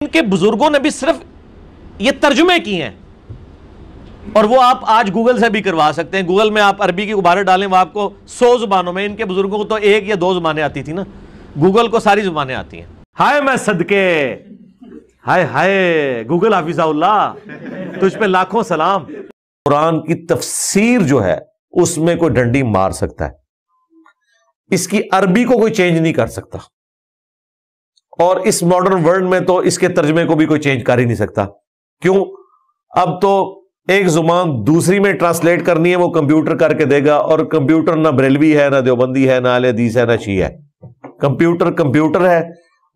ان کے بزرگوں نے بھی صرف یہ ترجمے کیے ہیں، اور وہ آپ آج گوگل سے بھی کروا سکتے ہیں۔ گوگل میں آپ عربی کی عبارت ڈالیں، وہ آپ کو 100 زبانوں میں، ان کے بزرگوں کو تو 1 یا 2 زبانیں آتی تھی نا، گوگل کو ساری زبانیں آتی ہیں۔ ہائے میں صدقے، ہائے ہائے گوگل حافظہ اللہ، تجھ پہ لاکھوں سلام۔ قرآن کی تفسیر جو ہے اس میں کوئی ڈنڈی مار سکتا ہے، اس کی عربی کو کوئی چینج نہیں کر سکتا، اور اس ماڈرن ورلڈ میں تو اس کے ترجمے کو بھی کوئی چینج کر ہی نہیں سکتا۔ کیوں؟ اب تو ایک زبان دوسری میں ٹرانسلیٹ کرنی ہے، وہ کمپیوٹر کر کے دے گا، اور کمپیوٹر نہ بریلوی ہے، نہ دیوبندی ہے، نہ اہل حدیث ہے، نہ شیعہ ہے۔ کمپیوٹر ہے،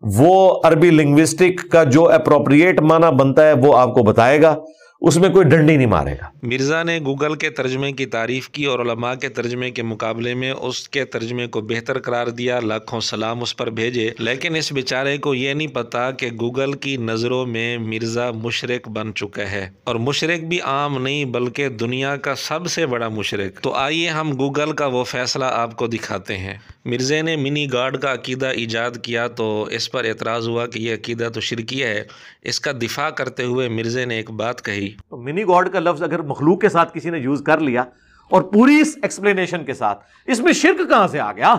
وہ عربی لنگوسٹک کا جو اپروپریٹ معنی بنتا ہے وہ آپ کو بتائے گا، اس میں کوئی ڈنڈی نہیں مارے گا۔ مرزا نے گوگل کے ترجمے کی تعریف کی اور علماء کے ترجمے کے مقابلے میں اس کے ترجمے کو بہتر قرار دیا، لاکھوں سلام اس پر بھیجے، لیکن اس بیچارے کو یہ نہیں پتا کہ گوگل کی نظروں میں مرزا مشرک بن چکا ہے، اور مشرک بھی عام نہیں بلکہ دنیا کا سب سے بڑا مشرک۔ تو آئیے ہم گوگل کا وہ فیصلہ آپ کو دکھاتے ہیں۔ مرزا نے منی گاڈ کا عقیدہ ایجاد کیا تو اس پر اعتراض ہوا کہ یہ عقیدہ تو شرکیہ ہے۔ اس کا دفاع کرتے ہوئے مرزا نے ایک بات کہی، تو منی گاڈ کا لفظ اگر مخلوق کے ساتھ کسی نے یوز کر لیا اور پوری اس ایکسپلینیشن کے ساتھ، اس میں شرک کہاں سے آ گیا؟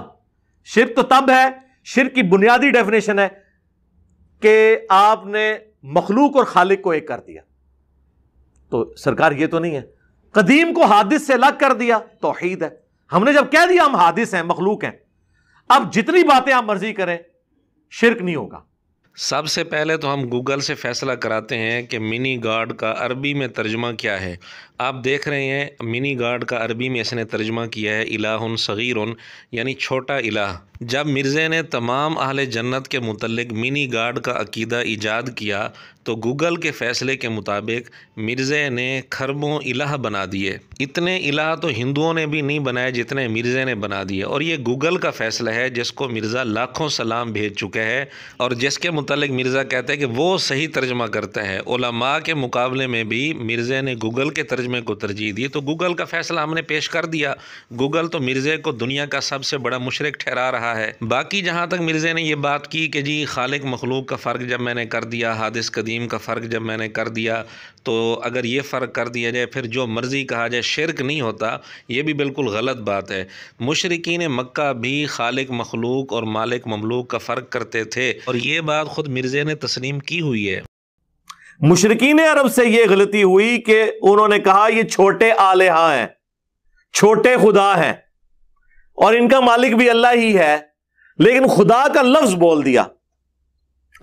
شرک تو تب ہے، شرک کی بنیادی ڈیفینیشن ہے کہ آپ نے مخلوق اور خالق کو ایک کر دیا۔ تو سرکار یہ تو نہیں ہے، قدیم کو حادث سے الگ کر دیا، توحید ہے۔ ہم نے جب کہہ دیا ہم حادث ہیں، مخلوق ہیں، اب جتنی باتیں آپ مرضی کریں، شرک نہیں ہوگا۔ سب سے پہلے تو ہم گوگل سے فیصلہ کراتے ہیں کہ منی گاڈ کا عربی میں ترجمہ کیا ہے۔ آپ دیکھ رہے ہیں منی گاڈ کا عربی میں اس نے ترجمہ کیا ہے الہ صغیر، یعنی چھوٹا الہ۔ جب مرزا نے تمام اہل جنت کے متعلق منی گاڈ کا عقیدہ ایجاد کیا تو گوگل کے فیصلے کے مطابق مرزا نے کھربوں الہ بنا دیے۔ اتنے الہ تو ہندوؤں نے بھی نہیں بنائے جتنے مرزا نے بنا دیے، اور یہ گوگل کا فیصلہ ہے جس کو مرزا لاکھوں سلام بھیج چکے ہے، اور جس کے متعلق مرزا کہتے ہیں کہ وہ صحیح ترجمہ کرتا ہے۔ علماء کے مقابلے میں بھی مرزا نے گوگل کے ترجمے کو ترجیح دی، تو گوگل کا فیصلہ ہم نے پیش کر دیا۔ گوگل تو مرزا کو دنیا کا سب سے بڑا مشرک ٹھہرا رہا ہے۔ باقی جہاں تک مرزا نے یہ بات کی کہ جی خالق مخلوق کا فرق جب میں نے کر دیا، حادث قدیم کا فرق جب میں نے کر دیا، تو اگر یہ فرق کر دیا جائے پھر جو مرضی کہا جائے شرک نہیں ہوتا، یہ بھی بالکل غلط بات ہے۔ مشرکین مکہ بھی خالق مخلوق اور مالک مملوک کا فرق کرتے تھے، اور یہ بات خود مرزا نے تسلیم کی ہوئی ہے۔ مشرکین عرب سے یہ غلطی ہوئی کہ انہوں نے کہا یہ چھوٹے آلہہ ہیں، چھوٹے خدا ہیں، اور ان کا مالک بھی اللہ ہی ہے، لیکن خدا کا لفظ بول دیا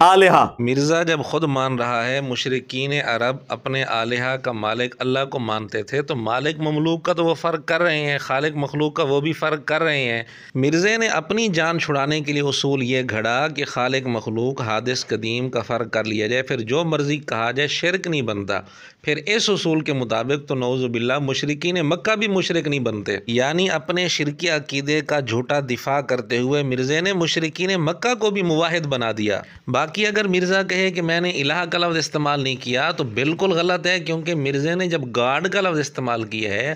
آلہہ۔ مرزا جب خود مان رہا ہے مشرکین عرب اپنے آلہہ کا مالک اللہ کو مانتے تھے، تو مالک مملوک کا تو وہ فرق کر رہے ہیں، خالق مخلوق کا وہ بھی فرق کر رہے ہیں۔ مرزا نے اپنی جان چھڑانے کے لیے اصول یہ گھڑا کہ خالق مخلوق حادث قدیم کا فرق کر لیا جائے، پھر جو مرضی کہا جائے شرک نہیں بنتا۔ پھر اس اصول کے مطابق تو نعوذ باللہ مشرکین مکہ بھی مشرک نہیں بنتے، یعنی اپنے شرکی عقیدے کا جھوٹا دفاع کرتے ہوئے مرزا نے مشرکین مکہ کو بھی موحد بنا دیا۔ باقی اگر مرزا کہے کہ میں نے الہ کا لفظ استعمال نہیں کیا تو بالکل غلط ہے، کیونکہ مرزا نے جب گاڈ کا لفظ استعمال کیا ہے،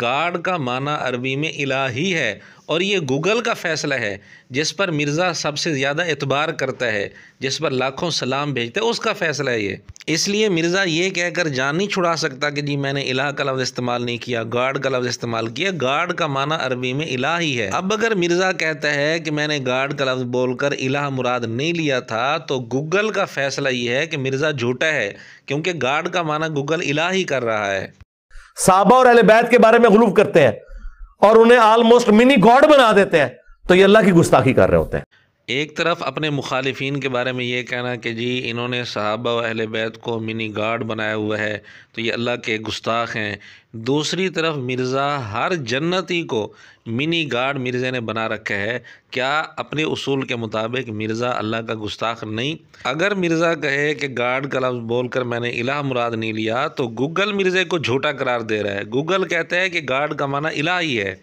گاڈ کا معنی عربی میں الہ ہی ہے، اور یہ گوگل کا فیصلہ ہے جس پر مرزا سب سے زیادہ اعتبار کرتا ہے، جس پر لاکھوں سلام بھیجتا ہے، اس کا فیصلہ ہے یہ۔ اس لیے مرزا یہ کہہ کر جان نہیں چھڑا سکتا کہ جی میں نے الہ کا لفظ استعمال نہیں کیا، گاڈ کا لفظ استعمال کیا۔ گاڈ کا معنی عربی میں الہ ہی ہے۔ اب اگر مرزا کہتا ہے کہ میں نے گاڈ کا لفظ بول کر الہ مراد نہیں لیا تھا، تو گوگل کا فیصلہ یہ ہے کہ مرزا جھوٹا ہے، کیونکہ گاڈ کا معنی گوگل الہ ہی کر رہا ہے۔ صحابہ اور اہل بیت کے بارے میں غلو کرتے ہیں اور انہیں آلموسٹ منی گاڈ بنا دیتے ہیں، تو یہ اللہ کی گستاخی کر رہے ہوتے ہیں۔ ایک طرف اپنے مخالفین کے بارے میں یہ کہنا کہ جی انہوں نے صحابہ و اہل بیت کو منی گاڈ بنایا ہوا ہے تو یہ اللہ کے گستاخ ہیں، دوسری طرف مرزا ہر جنتی کو منی گاڈ مرزا نے بنا رکھا ہے۔ کیا اپنے اصول کے مطابق مرزا اللہ کا گستاخ نہیں؟ اگر مرزا کہے کہ گاڈ کا لفظ بول کر میں نے الہ مراد نہیں لیا، تو گوگل مرزا کو جھوٹا قرار دے رہا ہے۔ گوگل کہتا ہے کہ گاڈ کا معنی الہ ہی ہے۔